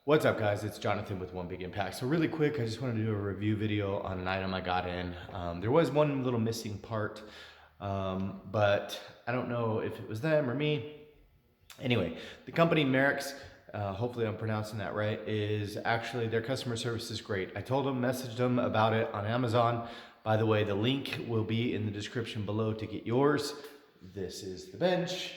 What's up, guys? It's Jonathan with One Big Impact. So really quick, I just wanted to do a review video on an item I got in. There was one little missing part, but I don't know if it was them or me. Anyway, the company Merax, hopefully I'm pronouncing that right, is actually, their customer service is great. I told them, messaged them about it on Amazon. By the way, the link will be in the description below to get yours. This is the bench.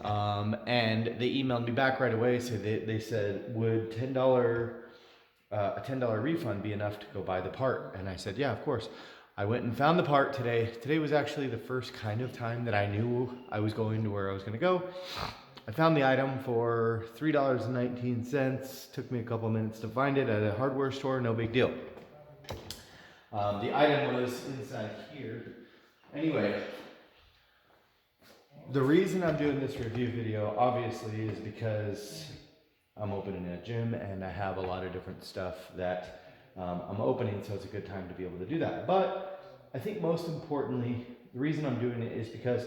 And they emailed me back right away. So they said, would a $10 refund be enough to go buy the part? And I said, yeah, of course. I went and found the part today. Today was actually the first kind of time that I knew I was going to where I was going to go. I found the item for $3.19. Took me a couple minutes to find it at a hardware store, no big deal. The item was inside here. Anyway, the reason I'm doing this review video, obviously, is because I'm opening a gym and I have a lot of different stuff that I'm opening, so it's a good time to be able to do that. But I think most importantly, the reason I'm doing it is because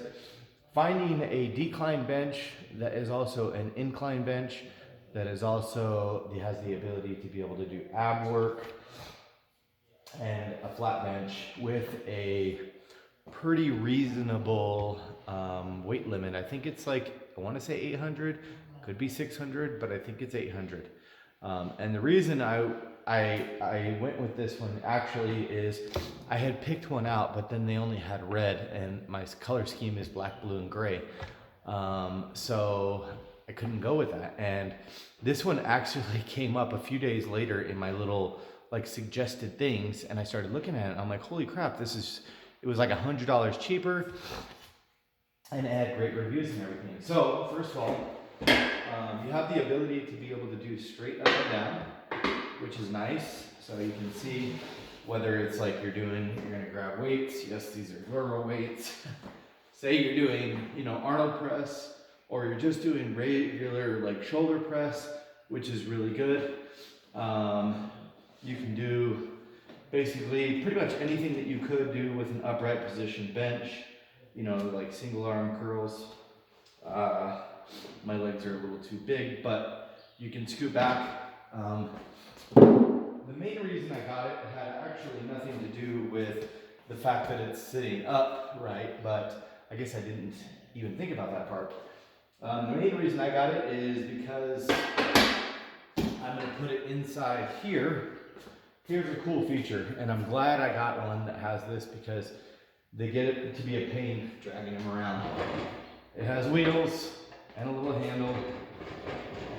finding a decline bench that is also an incline bench, that is also, has the ability to be able to do ab work, and a flat bench with a pretty reasonable weight limit. I think it's like, I want to say 800, could be 600, but I think it's 800. And the reason I went with this one actually is I had picked one out, but then they only had red, and my color scheme is black, blue, and gray. So I couldn't go with that. And this one actually came up a few days later in my little like suggested things, and I started looking at it and I'm like, holy crap, it was like $100 cheaper, and it had great reviews and everything. So first of all, you have the ability to be able to do straight up and down, which is nice. So you can see whether it's like you're gonna grab weights. Yes, these are Goro weights. Say you're doing, Arnold press, or you're just doing regular like shoulder press, which is really good. You can do basically pretty much anything that you could do with an upright position bench, like single arm curls. My legs are a little too big, but you can scoot back. The main reason I got it had actually nothing to do with the fact that it's sitting upright, but I guess I didn't even think about that part. The main reason I got it is because I'm going to put it inside here. Here's a cool feature, and I'm glad I got one that has this because they get it to be a pain dragging them around. It has wheels and a little handle,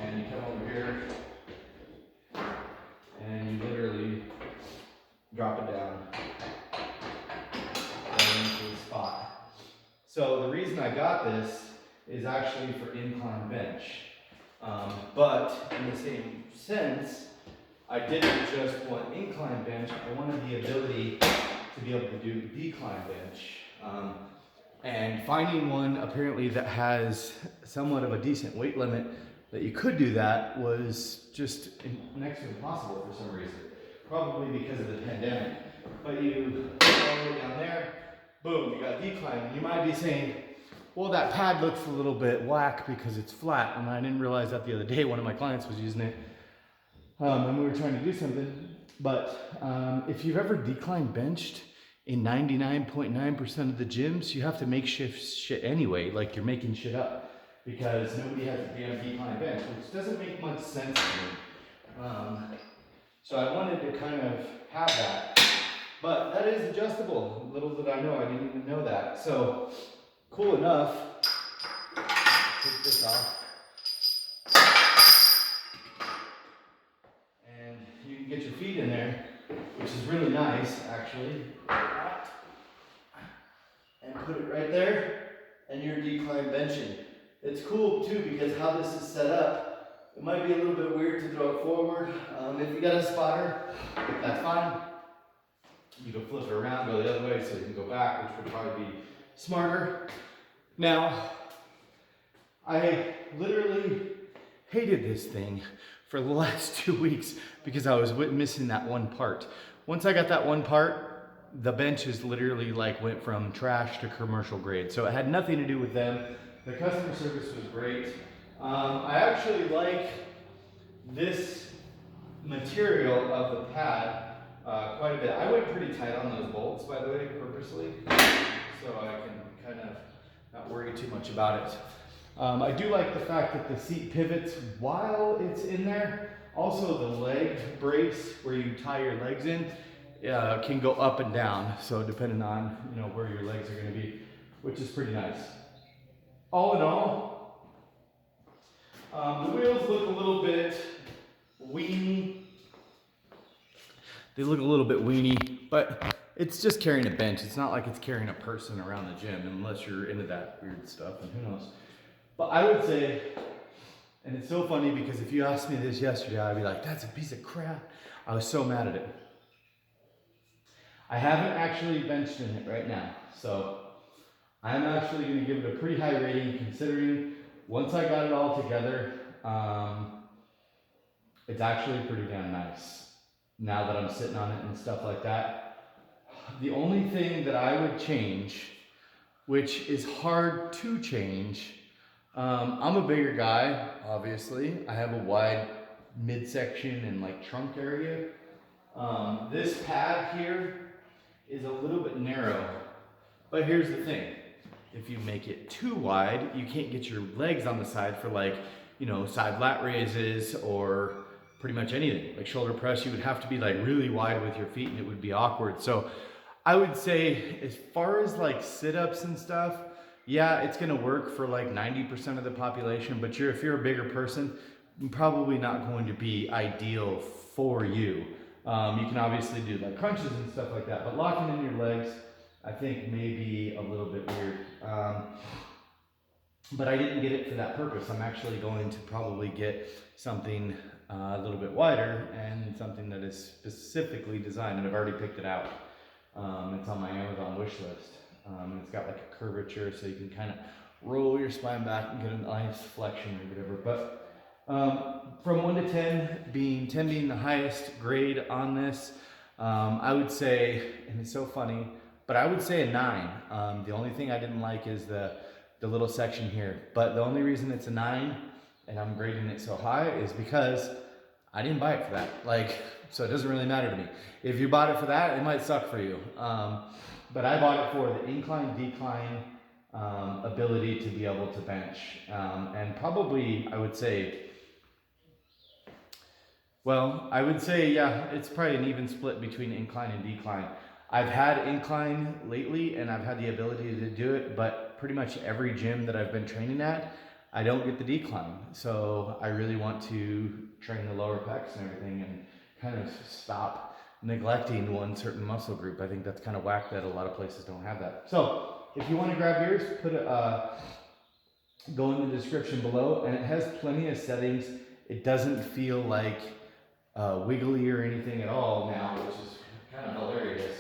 and you come over here and you literally drop it down right into the spot. So the reason I got this is actually for incline bench, but in the same sense, I didn't just want incline bench, I wanted the ability to be able to do decline bench. And finding one apparently that has somewhat of a decent weight limit that you could do that was just next to impossible for some reason. Probably because of the pandemic. But you go all the way down there, boom, you got decline. And you might be saying, well, that pad looks a little bit whack because it's flat. And I didn't realize that the other day. One of my clients was using it. And we were trying to do something, but if you've ever decline benched in 99.9% of the gyms, you have to make shit anyway, like you're making shit up, because nobody has a damn decline bench, which doesn't make much sense to me. So I wanted to kind of have that, but that is adjustable. Little did I know, I didn't even know that. So cool enough, take this off. Get your feet in there, which is really nice actually, and put it right there, and you're decline benching. It's cool too because how this is set up, it might be a little bit weird to throw it forward. If you got a spotter, that's fine. You can flip it around, go the other way so you can go back, which would probably be smarter. Now, I literally hated this thing for the last 2 weeks because I was missing that one part. Once I got that one part, the benches literally went from trash to commercial grade. So it had nothing to do with them. The customer service was great. I actually like this material of the pad quite a bit. I went pretty tight on those bolts, by the way, purposely, so I can kind of not worry too much about it. I do like the fact that the seat pivots while it's in there. Also, the leg brace where you tie your legs in can go up and down. So depending on where your legs are going to be, which is pretty nice. All in all, the wheels look a little bit weeny. They look a little bit weeny, but it's just carrying a bench. It's not like it's carrying a person around the gym, unless you're into that weird stuff, and who knows. But I would say, and it's so funny because if you asked me this yesterday, I'd be like, that's a piece of crap. I was so mad at it. I haven't actually benched in it right now, so I'm actually going to give it a pretty high rating, considering once I got it all together, it's actually pretty damn nice now that I'm sitting on it and stuff like that. The only thing that I would change, which is hard to change, I'm a bigger guy, obviously. I have a wide midsection and like trunk area. This pad here is a little bit narrow, but here's the thing. If you make it too wide, you can't get your legs on the side for like, side lat raises or pretty much anything. Like shoulder press, you would have to be like really wide with your feet and it would be awkward. So I would say as far as like sit-ups and stuff, yeah, it's gonna work for like 90% of the population, but if you're a bigger person, probably not going to be ideal for you. You can obviously do like crunches and stuff like that, but locking in your legs, I think may be a little bit weird. But I didn't get it for that purpose. I'm actually going to probably get something a little bit wider and something that is specifically designed, and I've already picked it out. It's on my Amazon wish list. It's got like a curvature so you can kind of roll your spine back and get a nice flexion or whatever. But from 1 to 10 being the highest grade on this, I would say, and it's so funny, but I would say a 9. The only thing I didn't like is the little section here. But the only reason it's a 9 and I'm grading it so high is because I didn't buy it for that. So it doesn't really matter to me. If you bought it for that, it might suck for you. But I bought it for the incline, decline ability to be able to bench. And probably, I would say, yeah, it's probably an even split between incline and decline. I've had incline lately and I've had the ability to do it, but pretty much every gym that I've been training at, I don't get the decline. So I really want to train the lower pecs and everything and kind of stop neglecting one certain muscle group. I think that's kind of whack that a lot of places don't have that. So if you want to grab yours, go in the description below, and it has plenty of settings. It doesn't feel like wiggly or anything at all now, which is kind of hilarious.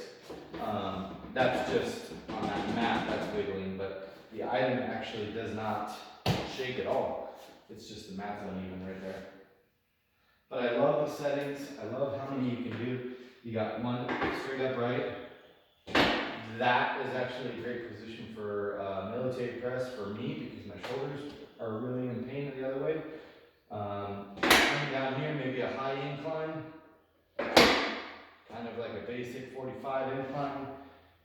That's just on that mat that's wiggling, but the item actually does not shake at all. It's just the mat's uneven right there. But I love the settings. I love how many you can do. You got one straight upright. That is actually a great position for military press for me because my shoulders are really in pain the other way. Coming down here, maybe a high incline, kind of like a basic 45 incline,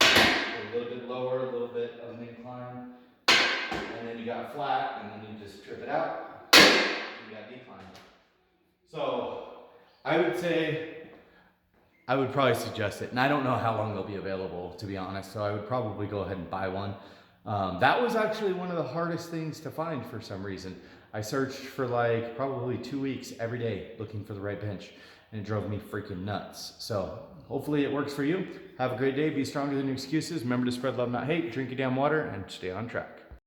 a little bit lower, a little bit of an incline, and then you got flat, and then you just trip it out, you got decline. So I would say, I would probably suggest it, and I don't know how long they'll be available, to be honest, so I would probably go ahead and buy one. That was actually one of the hardest things to find for some reason. I searched for like probably 2 weeks every day looking for the right bench, and it drove me freaking nuts. So hopefully it works for you. Have a great day. Be stronger than your excuses. Remember to spread love, not hate. Drink your damn water and stay on track.